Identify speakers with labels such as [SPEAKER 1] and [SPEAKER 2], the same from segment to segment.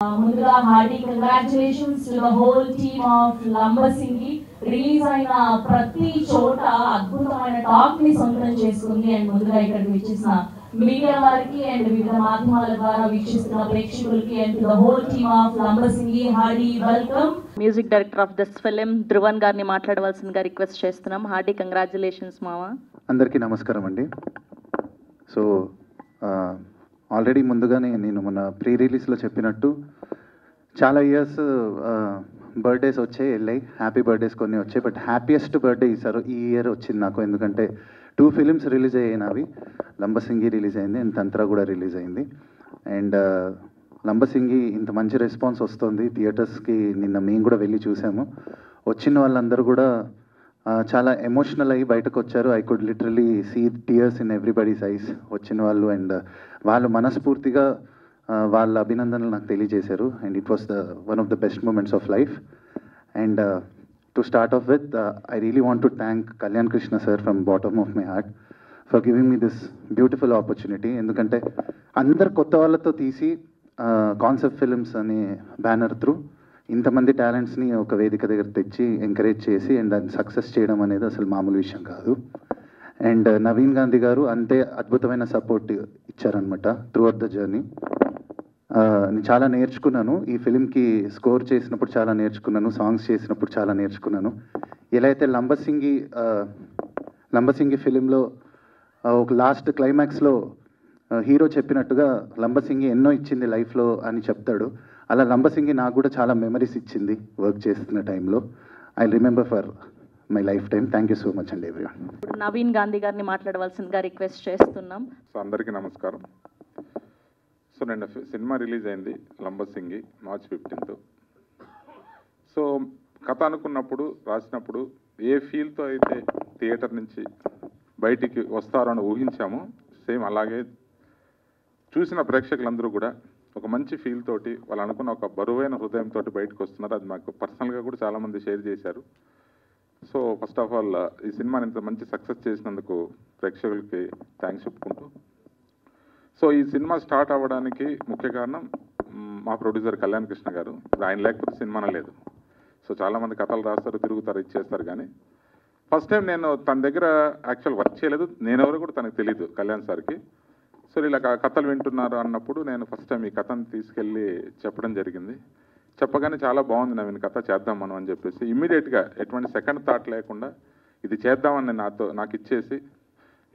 [SPEAKER 1] ముందుగా hearty congratulations to the whole team of Lambasingi. Release అయిన ప్రతి చోట అద్భుతమైన టాక్ ని సొంతం చేసుకుంది. అండ్ ముందుగా ఇక్కడికి వచ్చేసిన మీడియా వారికి అండ్ వివిధ మాధ్యమాల ద్వారా వీక్షిస్తున్న ప్రేక్షకులకి and to the whole team of Lambasingi Hardy welcome.
[SPEAKER 2] Music director of this film Dhruvan గారిని మాట్లాడవలసిందిగా రిక్వెస్ట్ చేస్తున్నాం. హార్డీ కంగ్రాచులేషన్స్ మావా.
[SPEAKER 3] అందరికీ నమస్కారం అండి. సో ఆల్రెడీ ముందుగానే నేను మన ప్రీ రిలీజ్లో చెప్పినట్టు చాలా ఇయర్స్ బర్త్డేస్ వచ్చాయి వెళ్ళాయి, హ్యాపీ బర్త్డేస్ కొన్ని వచ్చాయి, బట్ హ్యాపీయెస్ట్ బర్త్డే ఈ ఇయర్ వచ్చింది నాకు. ఎందుకంటే 2 ఫిలిమ్స్ రిలీజ్ అయ్యాయి నావి. లంబసింగి రిలీజ్ అయింది అండ్ తంత్ర కూడా రిలీజ్ అయింది. అండ్ లంబసింగి ఇంత మంచి రెస్పాన్స్ వస్తుంది థియేటర్స్కి. నిన్న మేము కూడా వెళ్ళి చూసాము. వచ్చిన వాళ్ళందరూ కూడా చాలా ఎమోషనల్ అయ్యి బయటకు వచ్చారు. I could literally see tears in everybody's eyes వచ్చిన వాళ్ళు. అండ్ వాళ్ళు మనస్ఫూర్తిగా వాళ్ళ అభినందనలు నాకు తెలియజేశారు. And it was one of the best moments of life. And to start off with I really want to thank Kalyan Krishna sir from bottom of my heart for giving me this beautiful opportunity. ఎందుకంటే అందరు కొత్త వాళ్ళతో తీసి concept films అనే banner through ఇంతమంది టాలెంట్స్ని ఒక వేదిక దగ్గర తెచ్చి ఎంకరేజ్ చేసి అండ్ దాన్ని సక్సెస్ చేయడం అనేది అసలు మామూలు విషయం కాదు. అండ్ నవీన్ గాంధీ గారు అంతే అద్భుతమైన సపోర్ట్ ఇచ్చారనమాట త్రూ అవుట్ ద జర్నీ. నేను చాలా నేర్చుకున్నాను ఈ ఫిలింకి. స్కోర్ చేసినప్పుడు చాలా నేర్చుకున్నాను, సాంగ్స్ చేసినప్పుడు చాలా నేర్చుకున్నాను. ఎలా అయితే లంబసింగి ఫిలింలో ఒక లాస్ట్ క్లైమాక్స్లో హీరో చెప్పినట్టుగా లంబసింగి ఎన్నో ఇచ్చింది లైఫ్లో అని చెప్తాడు. అలా లంబసింగి నాకు కూడా చాలా మెమరీస్ ఇచ్చింది వర్క్ చేస్తున్న టైంలో. I remember for my life time. Thank you so much అండి ఎవ్రీవన్.
[SPEAKER 2] నవీన్ గాంధీ గారిని మాట్లాడవలసిందిగా రిక్వెస్ట్ చేస్తున్నాం.
[SPEAKER 4] సో అందరికీ నమస్కారం. సో నిన్న సినిమా రిలీజ్ అయింది లంబసింగి మార్చ్ 15th. సో కథ అనుకున్నప్పుడు రాసినప్పుడు ఏ ఫీల్తో అయితే థియేటర్ నుంచి బయటికి వస్తారో అని ఊహించామో సేమ్ అలాగే చూసిన ప్రేక్షకులందరూ కూడా ఒక మంచి ఫీల్ తోటి వాళ్ళు అనుకున్న ఒక బరువైన హృదయంతో బయటకు వస్తున్నారు. అది మాకు పర్సనల్గా కూడా చాలామంది షేర్ చేశారు. సో ఫస్ట్ ఆఫ్ ఆల్ ఈ సినిమాని ఇంత మంచి సక్సెస్ చేసినందుకు ప్రేక్షకులకి థ్యాంక్స్ చెప్పుకుంటూ, సో ఈ సినిమా స్టార్ట్ అవ్వడానికి ముఖ్య కారణం మా ప్రొడ్యూసర్ కళ్యాణ్ కృష్ణ గారు. ఆయన లేకపోతే సినిమానే లేదు. సో చాలామంది కథలు రాస్తారు, తిరుగుతారు, ఇచ్చేస్తారు. కానీ ఫస్ట్ టైం నేను తన దగ్గర యాక్చువల్ వర్క్ చేయలేదు. నేనెవరో కూడా తనకు తెలియదు కళ్యాణ్ సార్కి. సో ఇలా కథలు వింటున్నారు అన్నప్పుడు నేను ఫస్ట్ టైం ఈ కథను తీసుకెళ్ళి చెప్పడం జరిగింది. చెప్పగానే చాలా బాగుంది నవీన్ కథ, చేద్దాం మనం అని చెప్పేసి ఇమ్మీడియట్గా ఎటువంటి సెకండ్ థాట్ లేకుండా ఇది చేద్దామని నాకు ఇచ్చేసి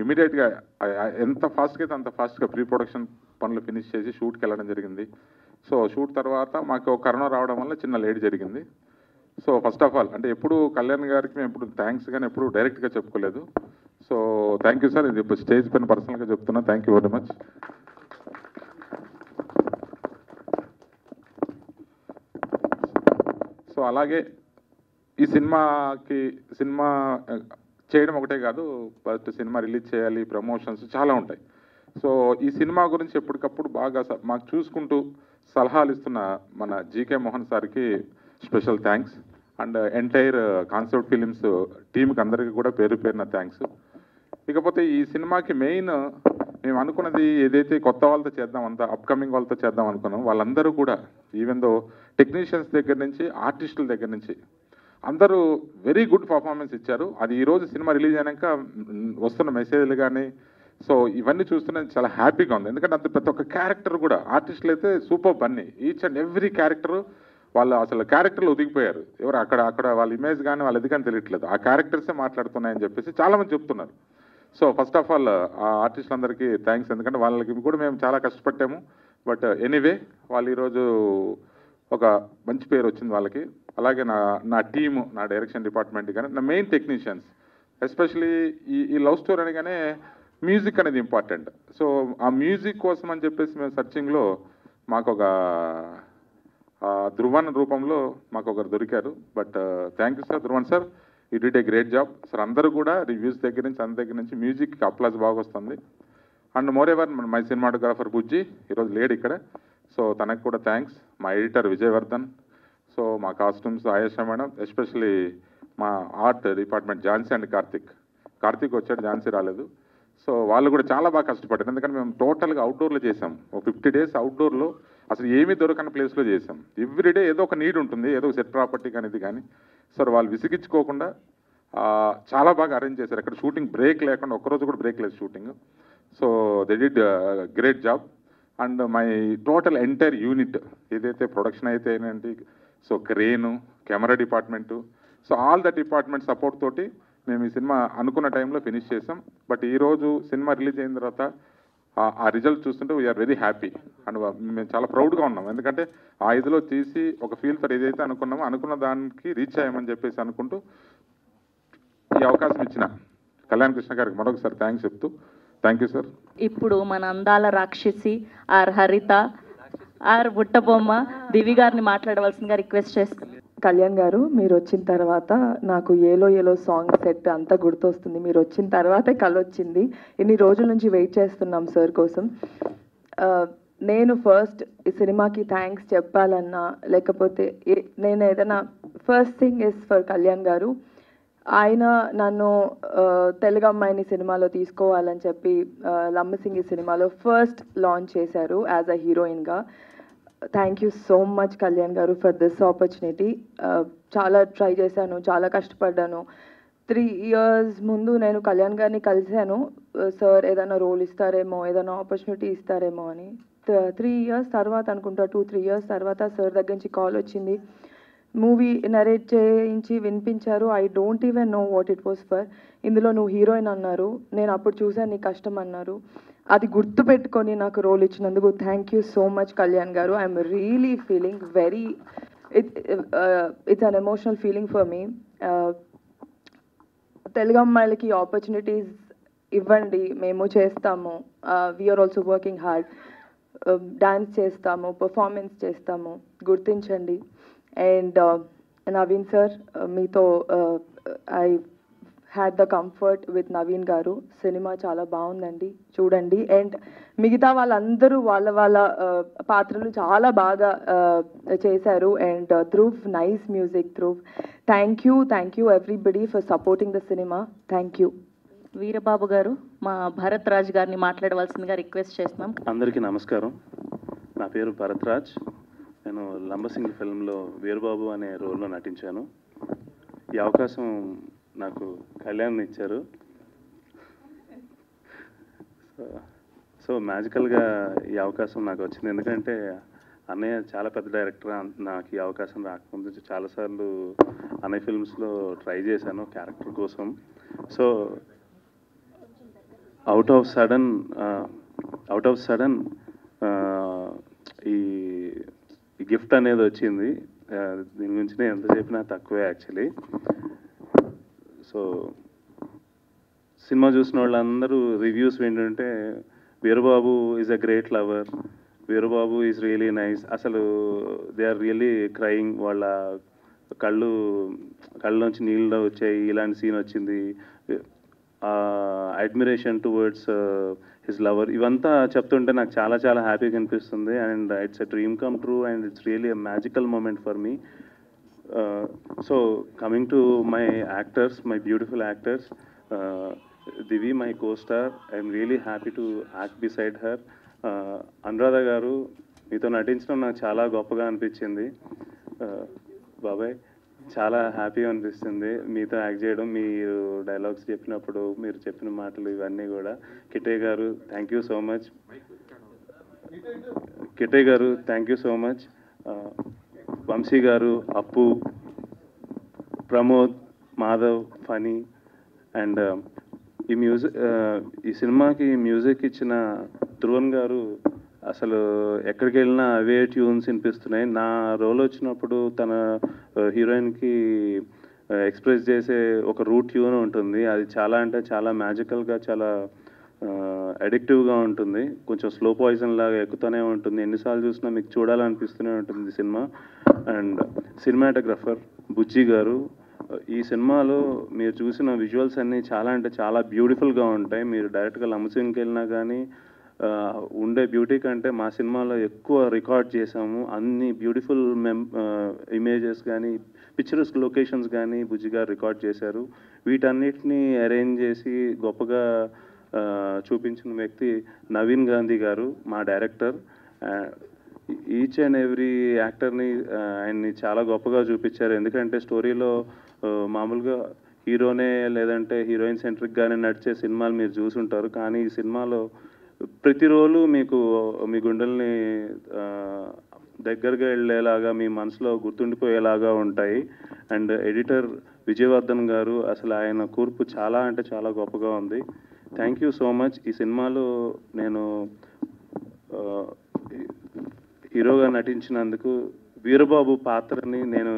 [SPEAKER 4] ఇమ్మీడియట్గా ఎంత ఫాస్ట్గా అయితే అంత ఫాస్ట్గా ప్రీ ప్రొడక్షన్ పనులు ఫినిష్ చేసి షూట్కి వెళ్ళడం జరిగింది. సో షూట్ తర్వాత మాకు కరోనా రావడం వల్ల చిన్న లేట్ జరిగింది. సో ఫస్ట్ ఆఫ్ ఆల్ అంటే ఎప్పుడు కళ్యాణ్ గారికి మేము ఎప్పుడు థ్యాంక్స్ కానీ ఎప్పుడు డైరెక్ట్గా చెప్పుకోలేదు. So thank you sir. ఇది ఇప్పుడు స్టేజ్ పైన పర్సనల్గా చెప్తున్నా. Thank you very much. So అలాగే ఈ సినిమా చేయడం ఒకటే కాదు, ఫస్ట్ సినిమా రిలీజ్ చేయాలి, ప్రమోషన్స్ చాలా ఉంటాయి. సో ఈ సినిమా గురించి ఎప్పటికప్పుడు బాగా మాకు చూసుకుంటూ సలహాలు ఇస్తున్న మన జీకే మోహన్ సార్కి special thanks. And entire concept films టీంకి అందరికీ కూడా పేరు పేరున థ్యాంక్స్. ఇకపోతే ఈ సినిమాకి మెయిన్ మేము అనుకున్నది ఏదైతే కొత్త వాళ్ళతో చేద్దాం, అంతా అప్కమింగ్ వాళ్ళతో చేద్దాం అనుకున్నాం, వాళ్ళందరూ కూడా ఈవెన్ దో టెక్నీషియన్స్ దగ్గర నుంచి ఆర్టిస్టుల దగ్గర నుంచి అందరూ వెరీ గుడ్ పర్ఫార్మెన్స్ ఇచ్చారు. అది ఈరోజు సినిమా రిలీజ్ అయినాక వస్తున్న మెసేజ్లు కానీ సో ఇవన్నీ చూస్తున్న చాలా హ్యాపీగా ఉంది. ఎందుకంటే అంత ప్రతి ఒక్క క్యారెక్టర్ కూడా ఆర్టిస్టులు అయితే super Bunny. Each and every character వాళ్ళు అసలు క్యారెక్టర్లు ఒదిగిపోయారు. ఎవరు అక్కడ వాళ్ళ ఇమేజ్ కానీ వాళ్ళ ఇది కానీ తెలియట్లేదు, ఆ క్యారెక్టర్సే మాట్లాడుతున్నాయని చెప్పేసి చాలామంది చెప్తున్నారు. సో ఫస్ట్ ఆఫ్ ఆల్ ఆ ఆర్టిస్టులందరికీ థ్యాంక్స్. ఎందుకంటే వాళ్ళకి కూడా మేము చాలా కష్టపడ్డాము. బట్ ఎనీవే వాళ్ళు ఈరోజు ఒక మంచి పేరు వచ్చింది వాళ్ళకి. అలాగే నా టీము, నా డైరెక్షన్ డిపార్ట్మెంట్ కానీ నా మెయిన్ టెక్నీషియన్స్, ఎస్పెషలీ ఈ లవ్ స్టోరీ అనగానే మ్యూజిక్ అనేది ఇంపార్టెంట్. సో ఆ మ్యూజిక్ కోసం అని చెప్పేసి మేము సర్చింగ్లో మాకు ఒక ధృవన్ రూపంలో మాకు ఒకరు దొరికారు. But thank you sir Dhruvan sir, you did a great job sir. అందరూ కూడా రివ్యూస్ దగ్గర నుంచి దగ్గర నుంచి మ్యూజిక్కి అప్లాజ్ బాగా వస్తుంది. And moreover my cinematographer Bujji ఈరోజు లేడు ఇక్కడ, సో తనకు కూడా థ్యాంక్స్. మా ఎడిటర్ విజయవర్ధన్, సో మా కాస్ట్యూమ్స్ ఆయేషా మేడం, ఎస్పెషలీ మా art department Jhansi and Karthik వచ్చాడు, ఝాన్సీ రాలేదు. సో వాళ్ళు కూడా చాలా బాగా కష్టపడ్డారు. ఎందుకంటే మేము టోటల్గా అవుట్డోర్లో చేసాం. ఒక 50 days అవుట్డోర్లో అసలు ఏమీ దొరకని ప్లేస్లో చేసాం. ఎవ్రీడే ఏదో ఒక నీడ్ ఉంటుంది, ఏదో ఒక సెట్ ప్రాపర్టీ కానీ ఇది కానీ. సో వాళ్ళు విసిగించుకోకుండా చాలా బాగా అరేంజ్ చేశారు. అక్కడ షూటింగ్ బ్రేక్ లేకుండా, ఒక్కరోజు కూడా బ్రేక్ లేదు shooting. So they did great job. And my total entire unit ఏదైతే ప్రొడక్షన్ అయితే ఏంటి, so crane, camera department, so all the department support తోటి మేము ఈ సినిమా అనుకున్న టైంలో ఫినిష్ చేసాం. బట్ ఈరోజు సినిమా రిలీజ్ అయిన తర్వాత ఆ రిజల్ట్ చూస్తుంటే వీఆర్ వెరీ హ్యాపీ అండ్ మేము చాలా ప్రౌడ్గా ఉన్నాం. ఎందుకంటే ఆ ఇదిలో తీసి ఒక ఫీల్తో ఏదైతే అనుకున్నామో అనుకున్న దానికి రీచ్ అయ్యామని చెప్పేసి అనుకుంటూ ఈ అవకాశం ఇచ్చిన కళ్యాణ్ కృష్ణ గారికి మరొకసారి థ్యాంక్స్ చెప్తూ థ్యాంక్ యూ సార్.
[SPEAKER 2] ఇప్పుడు మన అందాల రాక్షసి ఆర్ హరిత ఆర్ బుట్టబొమ్మ దివి గారిని మాట్లాడవలసిందిగా రిక్వెస్ట్ చేస్తాను.
[SPEAKER 5] కళ్యాణ్ గారు, మీరు వచ్చిన తర్వాత నాకు ఏలో ఏలో సాంగ్ సెట్ అంతా గుర్తొస్తుంది. మీరు వచ్చిన తర్వాతే కలొచ్చింది. ఇన్ని రోజుల నుంచి వెయిట్ చేస్తున్నాం సార్ కోసం. నేను ఫస్ట్ ఈ సినిమాకి థ్యాంక్స్ చెప్పాలన్నా, లేకపోతే నేను ఏదైనా first thing is for Kalyan గారు. ఆయన నన్ను తెలుగు అమ్మాయిని సినిమాలో తీసుకోవాలని చెప్పి లంబసింగి సినిమాలో ఫస్ట్ లాంచ్ చేశారు యాజ్ అ హీరోయిన్గా. Thank you so much Kalyan గారు ఫర్ దిస్ ఆపర్చునిటీ. చాలా ట్రై చేశాను, చాలా కష్టపడ్డాను. 3 years ముందు నేను కళ్యాణ్ గారిని కలిశాను, సార్ ఏదైనా రోల్ ఇస్తారేమో, ఏదైనా ఆపర్చునిటీ ఇస్తారేమో అని. 3 years తర్వాత అనుకుంటా, 2-3 years తర్వాత సార్ దగ్గర నుంచి కాల్ వచ్చింది. మూవీ నరేట్ చేయించి వినిపించారు. I don't even know what it was for. ఇందులో నువ్వు హీరోయిన్ అన్నారు. నేను అప్పుడు చూసాను నీ కష్టం అన్నారు. అది గుర్తు పెట్టుకొని నాకు రోల్ ఇచ్చినందుకు thank you so much Kalyan గారు. I'm really feeling very it's an emotional feeling for me. Telugu అమ్మాయిలకి ఆపర్చునిటీస్ ఇవ్వండి, మేము చేస్తాము. We're also working hard. Dance చేస్తాము, పర్ఫార్మెన్స్ చేస్తాము, గుర్తించండి. అండ్ నవీన్ సార్, మీతో I had the comfort with Naveen గారు. సినిమా చాలా బాగుందండి, చూడండి. అండ్ మిగతా వాళ్ళందరూ వాళ్ళ పాత్రలు చాలా బాగా చేశారు. And Dhruv, nice music Dhruv. Thank you everybody for supporting the cinema. Thank you.
[SPEAKER 2] Veerababu గారు, మా భరత్ రాజ్ గారిని మాట్లాడవలసిందిగా రిక్వెస్ట్ చేస్తున్నాం.
[SPEAKER 6] అందరికీ నమస్కారం. నా పేరు భరత్ రాజ్. నేను లంబసింగి ఫిల్మ్లో వీరబాబు అనే రోల్లో నటించాను. ఈ అవకాశం నాకు కళ్యాణ్ ఇచ్చారు. సో మ్యాజికల్గా ఈ అవకాశం నాకు వచ్చింది. ఎందుకంటే అన్నయ్య చాలా పెద్ద డైరెక్టర్. నాకు ఈ అవకాశం రాకముందు చాలాసార్లు అన్నయ్య ఫిల్మ్స్లో ట్రై చేశాను క్యారెక్టర్ కోసం. సో అవుట్ ఆఫ్ సడన్ ఈ గిఫ్ట్ అనేది వచ్చింది. దీని గురించి నేను ఎంత చెప్పినా తక్కువే యాక్చువల్లీ. సో సినిమా చూసిన వాళ్ళందరూ రివ్యూస్ ఏంటంటే Veerababu is a great lover, Veerababu is really nice. అసలు దే ఆర్ రియల్లీ క్రయింగ్. వాళ్ళ కళ్ళలోంచి నీళ్ళు వచ్చాయి. ఇలాంటి సీన్ వచ్చింది. అడ్మిరేషన్ టువర్డ్స్ హిస్ లవర్, ఇవంతా చెప్తుంటే నాకు చాలా చాలా హ్యాపీగా అనిపిస్తుంది. And it's a dream come true and it's really a magical moment for me. So coming to my actors, my beautiful actors, Divi my co-star, I'm really happy to act beside her. Anuradha గారు, మీతో నటించడం నాకు చాలా గొప్పగా అనిపించింది. బాబాయ్, చాలా హ్యాపీగా అనిపిస్తుంది మీతో యాక్ట్ చేయడం. మీరు డైలాగ్స్ చెప్పినప్పుడు మీరు చెప్పిన మాటలు ఇవన్నీ కూడా. కిట్టయ్య గారు, thank you so much. Kittayya గారు, thank you so much. Vamsi గారు, అప్పు, ప్రమోద్, మాధవ్, ఫనీ. అండ్ ఈ సినిమాకి మ్యూజిక్ ఇచ్చిన ధ్రువన్ గారు, అసలు ఎక్కడికి వెళ్ళినా అవే ట్యూన్స్ వినిపిస్తున్నాయి. నా రోల్ వచ్చినప్పుడు తన హీరోయిన్కి ఎక్స్ప్రెస్ చేసే ఒక రూట్ ట్యూన్ ఉంటుంది. అది చాలా అంటే చాలా మ్యాజికల్గా, చాలా అడిక్టివ్గా ఉంటుంది. కొంచెం స్లో పాయిజన్ లాగా ఎక్కుతూనే ఉంటుంది. ఎన్నిసార్లు చూసినా మీకు చూడాలనిపిస్తూనే ఉంటుంది సినిమా. అండ్ సినిమాటోగ్రఫర్ బుజ్జి గారు, ఈ సినిమాలో మీరు చూసిన విజువల్స్ అన్నీ చాలా అంటే చాలా బ్యూటిఫుల్గా ఉంటాయి. మీరు డైరెక్ట్గా లంబసింగికి వెళ్ళినా కానీ ఉండే బ్యూటీ కంటే మా సినిమాలో ఎక్కువ రికార్డ్ చేసాము. అన్ని బ్యూటిఫుల్ ఇమేజెస్ కానీ, పిక్చరస్ లొకేషన్స్ కానీ బుజ్జి గారు రికార్డ్ చేశారు. వీటన్నిటిని అరేంజ్ చేసి గొప్పగా చూపించిన వ్యక్తి నవీన్ గాంధీ గారు, మా డైరెక్టర్. ఈచ్ అండ్ ఎవ్రీ యాక్టర్ని ఆయన్ని చాలా గొప్పగా చూపించారు. ఎందుకంటే స్టోరీలో మామూలుగా హీరోనే లేదంటే హీరోయిన్ సెంట్రిక్గానే నడిచే సినిమాలు మీరు చూసుంటారు. కానీ ఈ సినిమాలో ప్రతి రోలు మీకు మీ గుండెల్ని దగ్గరగా వెళ్ళేలాగా మీ మనసులో గుర్తుండిపోయేలాగా ఉంటాయి. అండ్ ఎడిటర్ విజయవర్ధన్ గారు అసలు ఆయన కూర్పు చాలా అంటే చాలా గొప్పగా ఉంది. Thank you so much. ఈ సినిమాలో నేను హీరోగా నటించినందుకు వీరబాబు పాత్రని నేను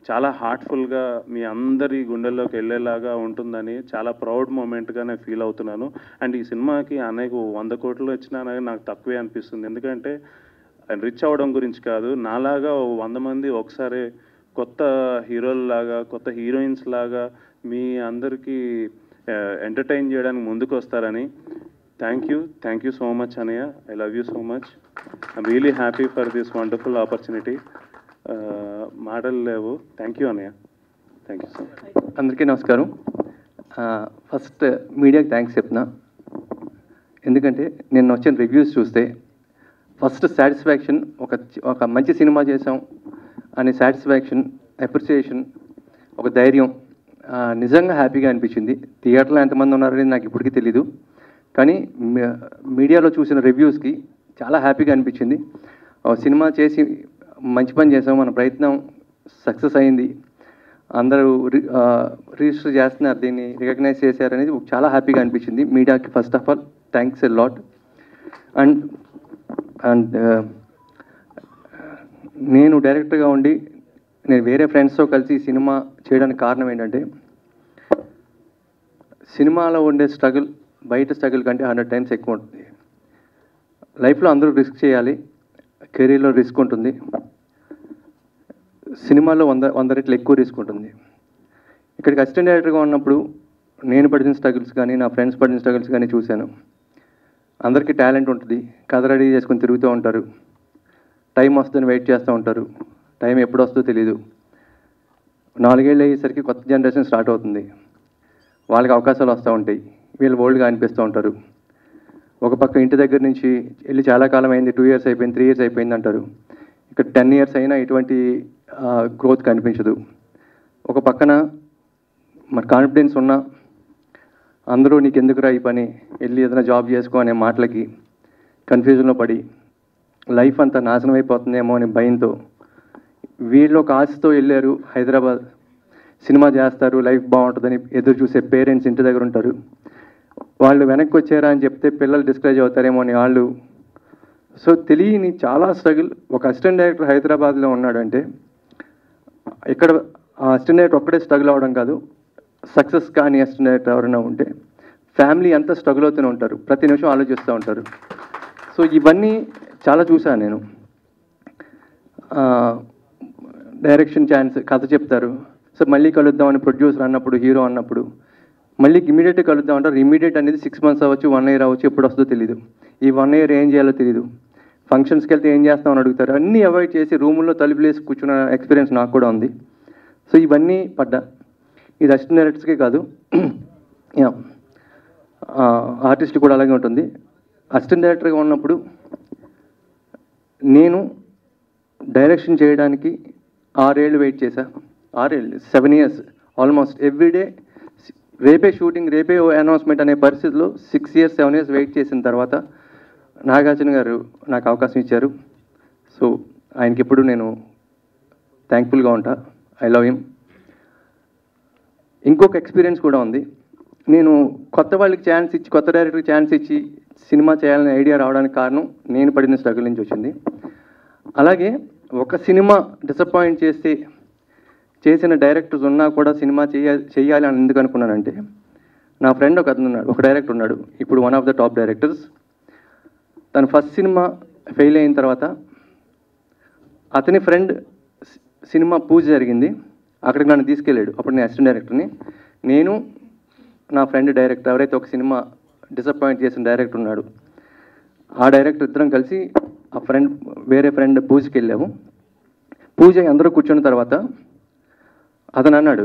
[SPEAKER 6] చాలా హార్ట్ఫుల్గా మీ అందరి గుండెల్లోకి వెళ్ళేలాగా ఉంటుందని చాలా ప్రౌడ్ మూమెంట్గా నేను ఫీల్ అవుతున్నాను. అండ్ ఈ సినిమాకి అనేక 100 కోట్లు వచ్చినా నాకు తక్కువే అనిపిస్తుంది. ఎందుకంటే రిచ్ అవ్వడం గురించి కాదు, నాలాగా 100 మంది ఒకసారి కొత్త హీరోల్లాగా కొత్త హీరోయిన్స్ లాగా మీ అందరికీ ఎంటర్టైన్ చేయడానికి ముందుకు వస్తారని. థ్యాంక్ యూ సో మచ్ అన్నయ్య. I love you so much. I'm really happy for this wonderful opportunity. మాటలు లేవు. థ్యాంక్ యూ అన్నయ్య. Thank you so much.
[SPEAKER 7] అందరికీ నమస్కారం. ఫస్ట్ మీడియాకి థ్యాంక్స్ చెప్తున్నా. ఎందుకంటే నేను వచ్చిన రివ్యూస్ చూస్తే ఫస్ట్ సాటిస్ఫాక్షన్, ఒక మంచి సినిమా చేసాం అనే సాటిస్ఫాక్షన్, అప్రిసియేషన్, ఒక ధైర్యం, నిజంగా హ్యాపీగా అనిపించింది. థియేటర్లో ఎంతమంది ఉన్నారనేది నాకు ఇప్పటికీ తెలీదు, కానీ మీడియాలో చూసిన రివ్యూస్కి చాలా హ్యాపీగా అనిపించింది. సినిమా చేసి మంచి పని చేసాం, మన ప్రయత్నం సక్సెస్ అయింది, అందరూ రిజిస్టర్ చేస్తున్నారు, దీన్ని రికగ్నైజ్ చేశారనేది చాలా హ్యాపీగా అనిపించింది. మీడియాకి first of all thanks a lot. And నేను డైరెక్టర్గా ఉండి నేను వేరే ఫ్రెండ్స్తో కలిసి సినిమా చేయడానికి కారణం ఏంటంటే, సినిమాలో ఉండే స్ట్రగుల్ బయట స్ట్రగుల్ కంటే 100 times ఎక్కువ ఉంటుంది. లైఫ్లో అందరూ రిస్క్ చేయాలి, కెరీర్లో రిస్క్ ఉంటుంది, సినిమాలో 100 రెట్లు ఎక్కువ రిస్క్ ఉంటుంది. ఇక్కడికి అసిస్టెంట్ డైరెక్టర్గా ఉన్నప్పుడు నేను పడిన స్ట్రగుల్స్ కానీ నా ఫ్రెండ్స్ పడిన స్ట్రగుల్స్ కానీ చూశాను. అందరికీ టాలెంట్ ఉంటుంది, కథ రెడీ చేసుకొని తిరుగుతూ ఉంటారు, టైం వస్తుందని వెయిట్ చేస్తూ ఉంటారు, టైం ఎప్పుడు వస్తుందో తెలీదు. 4 ఏళ్ళు అయ్యేసరికి కొత్త జనరేషన్ స్టార్ట్ అవుతుంది, వాళ్ళకి అవకాశాలు వస్తూ ఉంటాయి, వీళ్ళు ఓల్డ్గా అనిపిస్తూ ఉంటారు. ఒక పక్క ఇంటి దగ్గర నుంచి వెళ్ళి చాలా కాలం అయింది, 2 years అయిపోయింది, 3 years అయిపోయింది అంటారు. ఇక్కడ 10 years అయినా ఎటువంటి గ్రోత్ కనిపించదు. ఒక పక్కన మరి కాన్ఫిడెన్స్ ఉన్నా అందరూ నీకు ఎందుకురా ఈ పని, వెళ్ళి ఏదైనా జాబ్ చేసుకో అనే మాటలకి కన్ఫ్యూజన్లో పడి లైఫ్ అంతా నాశనం అయిపోతుందేమో అనే భయంతో, వీళ్ళు ఒక ఆశతో వెళ్ళారు హైదరాబాద్, సినిమా చేస్తారు, లైఫ్ బాగుంటుందని ఎదురు చూసే పేరెంట్స్ ఇంటి దగ్గర ఉంటారు. వాళ్ళు వెనక్కి వచ్చారా అని చెప్తే పిల్లలు డిస్కరేజ్ అవుతారేమో అని వాళ్ళు. సో తెలియని చాలా స్ట్రగుల్. ఒక అసిస్టెంట్ డైరెక్టర్ హైదరాబాద్లో ఉన్నాడంటే ఇక్కడ ఆ అసిస్టెంట్ డైరెక్టర్ ఒక్కడే స్ట్రగుల్ అవ్వడం కాదు, సక్సెస్ కానీ అసిస్టెంట్ డైరెక్టర్ ఎవరైనా ఉంటే ఫ్యామిలీ అంతా స్ట్రగుల్ అవుతూనే ఉంటారు, ప్రతి నిమిషం ఆలోచిస్తూ ఉంటారు. సో ఇవన్నీ చాలా చూశాను నేను. డైరెక్షన్ ఛాన్స్, కథ చెప్తారు, సో మళ్ళీ కలుద్దామని ప్రొడ్యూసర్ అన్నప్పుడు, హీరో అన్నప్పుడు మళ్ళీ ఇమీడియట్గా కలుద్దాం అంటారు. ఇమీడియట్ అనేది 6 months అవ్వచ్చు, 1 year అవ్వచ్చు, ఎప్పుడు వస్తుందో తెలియదు. ఈ 1 year ఏం చేయాలో తెలియదు. ఫంక్షన్స్కి వెళ్తే ఏం చేస్తామని అడుగుతారు. అన్నీ అవాయిడ్ చేసి రూముల్లో తలుపులేసి కూర్చున్న ఎక్స్పీరియన్స్ నాకు కూడా ఉంది. సో ఇవన్నీ పడ్డా. ఇది అసిస్టెంట్ డైరెక్టర్స్కే కాదు, ఆర్టిస్ట్ కూడా అలాగే ఉంటుంది. అసిస్టెంట్ డైరెక్టర్గా ఉన్నప్పుడు నేను డైరెక్షన్ చేయడానికి 6 ఏళ్ళు వెయిట్ చేశా. 7 years ఆల్మోస్ట్ ఎవ్రీడే. రేపే షూటింగ్, రేపే అనౌన్స్మెంట్ అనే పరిస్థితిలో 6 years 7 years వెయిట్ చేసిన తర్వాత నాగార్జున గారు నాకు అవకాశం ఇచ్చారు. సో ఆయనకి ఎప్పుడు నేను థ్యాంక్ఫుల్గా ఉంటా. I love him. ఇంకొక ఎక్స్పీరియన్స్ కూడా ఉంది. నేను కొత్త వాళ్ళకి ఛాన్స్ ఇచ్చి, కొత్త డైరెక్టర్కి ఛాన్స్ ఇచ్చి సినిమా చేయాలనే ఐడియా రావడానికి కారణం నేను పడిన స్ట్రగుల్ నుంచి వచ్చింది. అలాగే ఒక సినిమా డిసప్పాయింట్ చేసిన డైరెక్టర్స్ ఉన్నా కూడా సినిమా చేయాలి అని ఎందుకు అనుకున్నానంటే, నా ఫ్రెండ్ ఒక డైరెక్టర్ ఉన్నాడు, ఇప్పుడు one of the top directors. తన ఫస్ట్ సినిమా ఫెయిల్ అయిన తర్వాత అతని ఫ్రెండ్ సినిమా పూజ జరిగింది, అక్కడికి నన్ను తీసుకెళ్ళాడు. అప్పుడు నేను అసిస్టెంట్ డైరెక్టర్ని. నేను నా ఫ్రెండ్ డైరెక్టర్, ఎవరైతే ఒక సినిమా డిసప్పాయింట్ చేసిన డైరెక్టర్ ఉన్నాడు, ఆ డైరెక్టర్ ఇద్దరం కలిసి ఆ వేరే ఫ్రెండ్ పూజకి వెళ్ళాము. పూజ అందరూ కూర్చున్న తర్వాత అతను అన్నాడు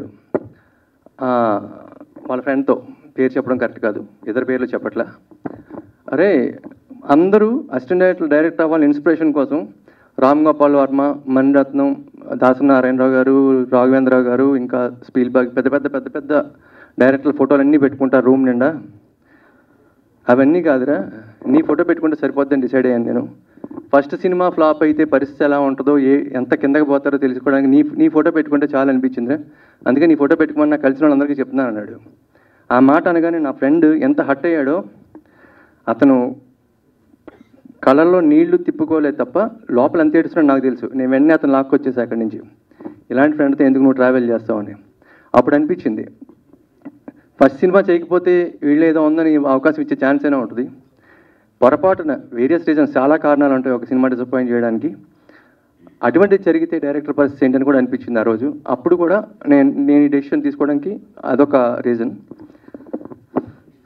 [SPEAKER 7] వాళ్ళ ఫ్రెండ్తో, పేరు చెప్పడం కరెక్ట్ కాదు, ఇద్దరు పేర్లు చెప్పట్లా, అరే అందరూ అసిస్టెంట్ డైరెక్టర్ అవ్వాలని ఇన్స్పిరేషన్ కోసం రామ్ గోపాల్ వర్మ, మణిరత్నం, దాసనారాయణరావు గారు, రాఘవేంద్రరావు గారు, ఇంకా స్పీల్బర్గ్ పెద్ద పెద్ద పెద్ద పెద్ద డైరెక్టర్ల ఫోటోలు అన్నీ పెట్టుకుంటారు రూమ్ నిండా. అవన్నీ కాదురా, నీ ఫోటో పెట్టుకుంటే సరిపోద్దని డిసైడ్ అయ్యాను నేను. ఫస్ట్ సినిమా ఫ్లాప్ అయితే పరిస్థితి ఎలా ఉంటుందో, ఎంత కిందకి పోతారో తెలుసుకోవడానికి నీ ఫోటో పెట్టుకుంటే చాలా అనిపించిందిరా, అందుకే నీ ఫోటో పెట్టుకోమని నాకు కలిసిన వాళ్ళందరికీ చెప్తున్నాను అన్నాడు. ఆ మాట అనగానే నా ఫ్రెండ్ ఎంత హట్ అయ్యాడో, అతను కళ్ళల్లో నీళ్లు తిప్పుకోలేదు తప్ప లోపల ఎంత ఏడుస్తున్నాడు నాకు తెలుసు. నేను వెంటనే అతను లాక్కొచ్చేసి అక్కడి నుంచి, ఇలాంటి ఫ్రెండ్తో ఎందుకు నువ్వు ట్రావెల్ చేస్తావని. అప్పుడు అనిపించింది ఫస్ట్ సినిమా చేయకపోతే వీళ్ళు ఏదో ఉందని అవకాశం ఇచ్చే ఛాన్స్ అయినా ఉంటుంది. పొరపాటున వేరియస్ రీజన్స్, చాలా కారణాలు ఉంటాయి ఒక సినిమా డిసప్పాయింట్ చేయడానికి. అటువంటి జరిగితే డైరెక్టర్ పరిస్థితి ఏంటని కూడా అనిపించింది ఆ రోజు. అప్పుడు కూడా నేను ఈ డెసిషన్ తీసుకోవడానికి అదొక రీజన్.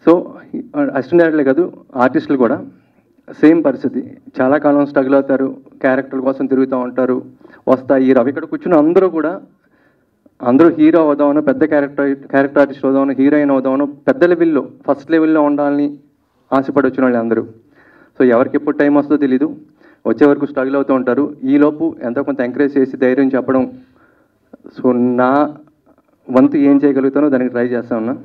[SPEAKER 7] సో అసిస్టెంట్ డైరెక్టర్లే కాదు, ఆర్టిస్టులు కూడా సేమ్ పరిస్థితి. చాలా కాలం స్ట్రగుల్ అవుతారు, క్యారెక్టర్ల కోసం తిరుగుతూ ఉంటారు, వస్తాయి రావు. ఇక్కడ కూర్చున్న అందరూ కూడా అందరూ హీరో అవుదామనో, పెద్ద క్యారెక్టర్ ఆర్టిస్ట్ అవుదామనో, హీరోయిన్ అవుదామనో, పెద్ద లెవెల్లో ఫస్ట్ లెవెల్లో ఉండాలని ఆశపడి వచ్చిన వాళ్ళు అందరూ. సో ఎవరికి ఎప్పుడు టైం వస్తుందో తెలీదు, వచ్చే వరకు స్ట్రగుల్ అవుతూ ఉంటారు. ఈలోపు ఎంతో కొంత ఎంకరేజ్ చేసి ధైర్యం చెప్పడం, సో నా వంతు ఏం చేయగలుగుతానో దానికి ట్రై చేస్తా ఉన్నా.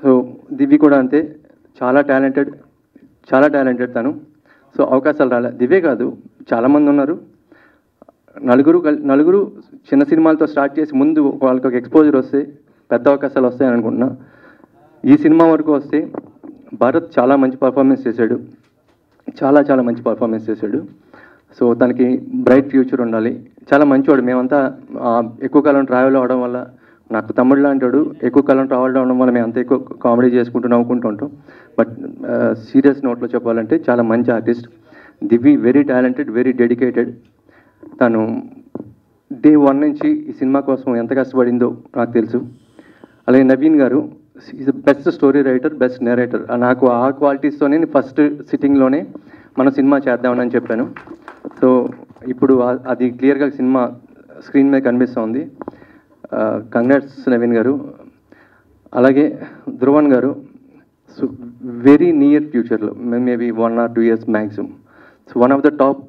[SPEAKER 7] సో దివ్య కూడా అంతే, చాలా టాలెంటెడ్ తను. సో అవకాశాలు రాలే. దివ్యే కాదు, చాలామంది ఉన్నారు. నలుగురు చిన్న సినిమాలతో స్టార్ట్ చేసి ముందు వాళ్ళకి ఒక ఎక్స్పోజర్ వస్తే పెద్ద అవకాశాలు వస్తాయని అనుకుంటున్నా. ఈ సినిమా వరకు వస్తే భరత్ చాలా మంచి పర్ఫార్మెన్స్ చేశాడు, చాలా మంచి పర్ఫార్మెన్స్ చేశాడు. సో తనకి బ్రైట్ ఫ్యూచర్ ఉండాలి. చాలా మంచివాడు. మేమంతా ఎక్కువ కాలం ట్రావెల్ అవ్వడం వల్ల, నాకు తమ్ముడు లాంటి వాడు, ఎక్కువ కాలం ట్రావెల్ అవ్వడం వల్ల మేము అంత ఎక్కువ కామెడీ చేసుకుంటూ నవ్వుకుంటూ ఉంటాం. బట్ సీరియస్ నోట్లో చెప్పాలంటే చాలా మంచి ఆర్టిస్ట్. దివ్య వెరీ టాలెంటెడ్, వెరీ డెడికేటెడ్. తను డే 1 నుంచి ఈ సినిమా కోసం ఎంత కష్టపడిందో నాకు తెలుసు. అలాగే నవీన్ గారు is best story writer, best narrator. నాకు ఆ క్వాలిటీస్తోనే ఫస్ట్ సిట్టింగ్లోనే మనం సినిమా చేద్దామని చెప్పాను. సో ఇప్పుడు అది క్లియర్గా సినిమా స్క్రీన్ మీద కనిపిస్తోంది. కంగ్రాట్స్ నవీన్ గారు. అలాగే ధ్రువన్ గారు, సో వెరీ నియర్ ఫ్యూచర్లో, maybe 1 or 2 years maximum, so one of the top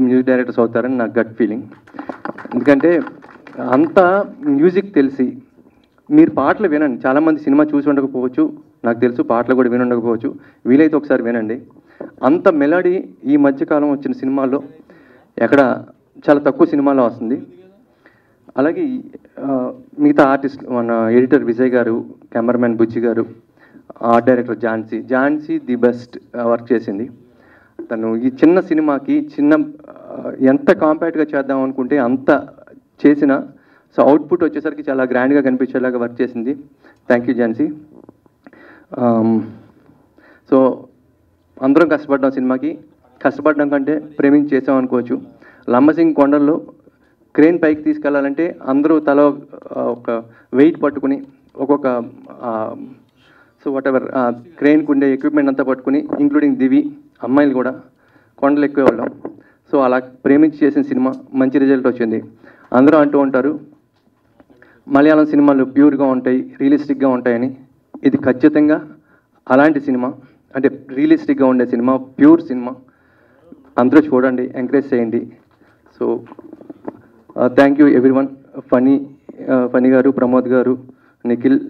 [SPEAKER 7] music directors అవుతారని నాకు గట్ ఫీలింగ్. ఎందుకంటే అంత మ్యూజిక్ తెలిసి మీరు పాటలు వినండి. చాలామంది సినిమా చూసి ఉండకపోవచ్చు, నాకు తెలుసు పాటలు కూడా విని ఉండకపోవచ్చు. వీలైతే ఒకసారి వినండి. అంత మెలడీ ఈ మధ్యకాలం వచ్చిన సినిమాల్లో ఎక్కడ చాలా తక్కువ సినిమాలో వస్తుంది. అలాగే మిగతా ఆర్టిస్ట్, మన ఎడిటర్ విజయ్ గారు, కెమెరామెన్ బుజ్జి గారు, art director Jhansi the best work చేసింది. తను ఈ చిన్న సినిమాకి ఎంత కాంపాక్ట్గా చేద్దాం అనుకుంటే అంత చేసిన, సో అవుట్పుట్ వచ్చేసరికి చాలా గ్రాండ్గా కనిపించేలాగా వర్క్ చేసింది. Thank you Jhansi. సో అందరం కష్టపడ్డాం సినిమాకి. కష్టపడడం కంటే ప్రేమించి చేసాం అనుకోవచ్చు. లంబసింగ్ కొండల్లో క్రేన్ పైకి తీసుకెళ్లాలంటే అందరూ తల ఒక వెయిట్ పట్టుకుని ఒక్కొక్క సో వాట్ ఎవర్ క్రేన్కి ఉండే ఎక్విప్మెంట్ అంతా పట్టుకుని, ఇంక్లూడింగ్ దివి అమ్మాయిలు కూడా కొండలు ఎక్కువ వాళ్ళం. సో అలా ప్రేమించి చేసిన సినిమా మంచి రిజల్ట్ వచ్చింది. అందరూ అంటూ ఉంటారు మలయాళం సినిమాలు ప్యూర్గా ఉంటాయి, రియలిస్టిక్గా ఉంటాయని. ఇది ఖచ్చితంగా అలాంటి సినిమా, అంటే రియలిస్టిక్గా ఉండే సినిమా, ప్యూర్ సినిమా. అందరూ చూడండి, ఎంకరేజ్ చేయండి. So thank you everyone. Phani గారు, ప్రమోద్ గారు, నిఖిల్,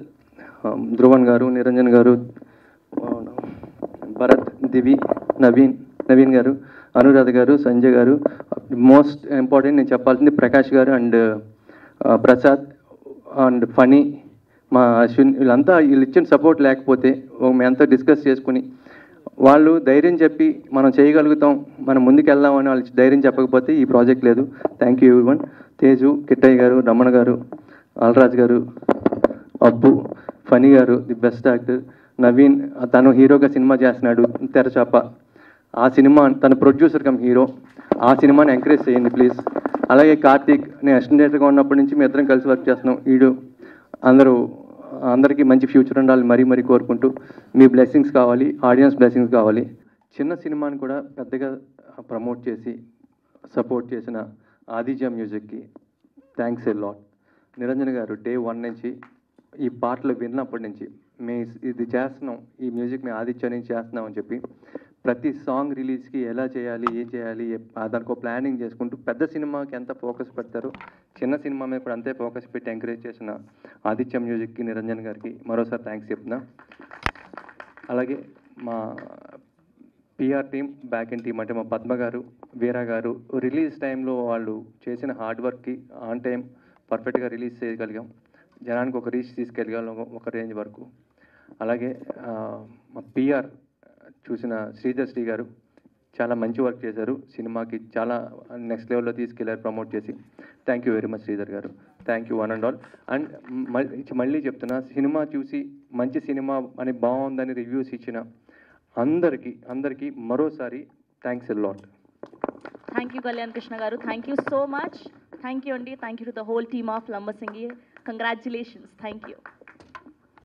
[SPEAKER 7] ధ్రువన్ గారు, నిరంజన్ గారు, భరత్, దివి, నవీన్ గారు, అనురాధ గారు, సంజయ్ గారు, మోస్ట్ ఇంపార్టెంట్ నేను చెప్పాల్సింది ప్రకాష్ గారు అండ్ ప్రసాద్ అండ్ ఫనీ, మా అశ్విన్, వీళ్ళు ఇచ్చిన సపోర్ట్ లేకపోతే మేమంతా డిస్కస్ చేసుకుని వాళ్ళు ధైర్యం చెప్పి మనం చేయగలుగుతాం, మనం ముందుకు వెళ్దామని వాళ్ళు ధైర్యం చెప్పకపోతే ఈ ప్రాజెక్ట్ లేదు. Thank you everyone. Teju, Kittayya గారు, రమణ గారు, అల్రాజ్ గారు, అబ్బు, ఫనీ గారు ది బెస్ట్ యాక్టర్, నవీన్ తను హీరోగా సినిమా చేస్తున్నాడు తెరచాప. ఆ సినిమా తన ప్రొడ్యూసర్ కమ్ హీరో. ఆ సినిమాని ఎంకరేజ్ చేయండి ప్లీజ్. అలాగే కార్తీక్, నేను అసిస్టెంట్ డైరెక్టర్గా ఉన్నప్పటి నుంచి మీ ఇద్దరం కలిసి వర్క్ చేస్తున్నాం. అందరికీ మంచి ఫ్యూచర్ ఉండాలి మరీ కోరుకుంటూ, మీ బ్లెస్సింగ్స్ కావాలి, ఆడియన్స్ బ్లెస్సింగ్స్ కావాలి. చిన్న సినిమాని కూడా పెద్దగా ప్రమోట్ చేసి సపోర్ట్ చేసిన ఆదిత్య మ్యూజిక్కి థ్యాంక్స్ ఎ లాట్. నిరంజన్ గారు డే 1 నుంచి ఈ పాటలు విన్నప్పటి నుంచి ఇది చేస్తున్నాం, ఈ మ్యూజిక్ మేము ఆదిత్య నుంచి చేస్తున్నాం అని చెప్పి ప్రతి సాంగ్ రిలీజ్కి ఎలా చేయాలి, ఏం చేయాలి, దానికి ప్లానింగ్ చేసుకుంటూ పెద్ద సినిమాకి ఎంత ఫోకస్ పెడతారో చిన్న సినిమా మీద కూడా అంతే ఫోకస్ పెట్టి ఎంకరేజ్ చేసిన ఆదిత్య మ్యూజిక్కి, నిరంజన్ గారికి మరోసారి థ్యాంక్స్ చెప్తున్నా. అలాగే మా PR team, back end team అంటే మా పద్మ గారు, వీరా గారు, రిలీజ్ టైంలో వాళ్ళు చేసిన హార్డ్ వర్క్కి ఆన్ టైం పర్ఫెక్ట్గా రిలీజ్ చేయగలిగాం. జనానికి ఒక రీచ్ తీసుకెళ్ళగలం ఒక రేంజ్ వరకు. అలాగే మా పిఆర్ చూసిన శ్రీధర్ శ్రీ గారు చాలా మంచి వర్క్ చేశారు, సినిమాకి చాలా నెక్స్ట్ లెవెల్లో తీసుకెళ్లారు ప్రమోట్ చేసి. Thank you very much Sridhar గారు, thank you one and all. And మళ్ళీ చెప్తున్నా, సినిమా చూసి మంచి సినిమా అని బాగుందని రివ్యూస్ ఇచ్చిన అందరికీ మరోసారి thanks a lot.
[SPEAKER 2] Thank you Kalyan Krishna గారు, thank you so much. Thank you అండి, thank you to the whole team of Lambasingi. Congratulations, thank you.